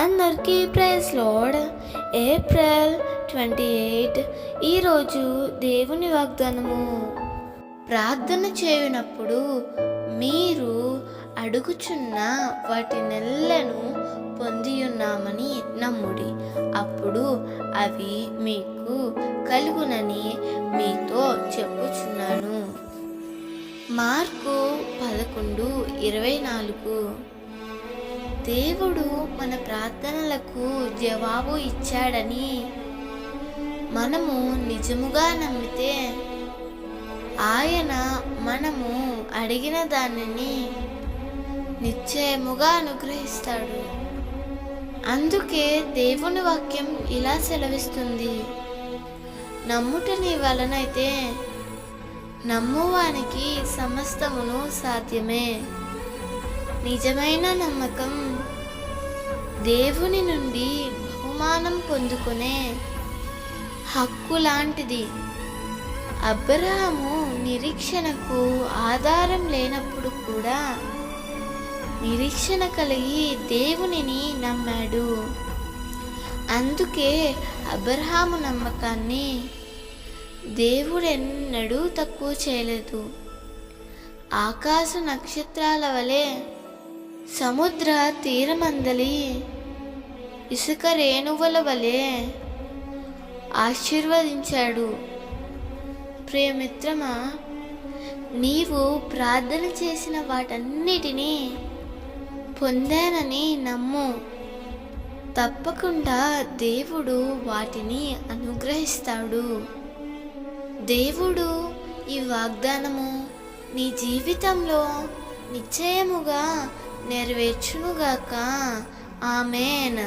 అందరికీ praise lord. April 28 ఈరోజు దేవుని వాగ్దానము. ప్రార్థన చేయునప్పుడు మీరు అడుగుచున్న వాటినెల్లను పొందియున్నామని నమ్ముడి, అప్పుడు అవి మీకు కలుగునని మీతో చెప్పుచున్నాను. మార్కు 11:24. దేవుడు మన ప్రార్థనలకు జవాబు ఇచ్చాడని మనము నిజముగా నమ్మితే ఆయన మనము అడిగిన దానిని నిశ్చయముగా అనుగ్రహిస్తాడు. అందుకే దేవుని వాక్యం ఇలా సెలవిస్తుంది, నమ్ముట నీ వలనైతే నమ్మువానికి సమస్తమును సాధ్యమే. నిజమైన నమ్మకం దేవుని నుండి బహుమానం పొందుకునే హక్కు లాంటిది. అబ్రహాము నిరీక్షణకు ఆధారం లేనప్పుడు కూడా నిరీక్షణ కలిగి దేవునిని నమ్మాడు. అందుకే అబ్రహాము నమ్మకాన్ని దేవుడెన్నడూ తక్కువ చేయలేదు. ఆకాశ నక్షత్రాల వలె సముద్ర తీరమందలి ఇసుక రేణువుల వలె ఆశీర్వదించాడు. ప్రియమిత్రమా, నీవు ప్రార్థన చేసిన వాటన్నిటినీ పొందానని నమ్ము. తప్పకుండా దేవుడు వాటిని అనుగ్రహిస్తాడు. దేవుడు ఈ వాగ్దానము నీ జీవితంలో నిశ్చయముగా నెరవేర్చునుగాక. ఆమేన్.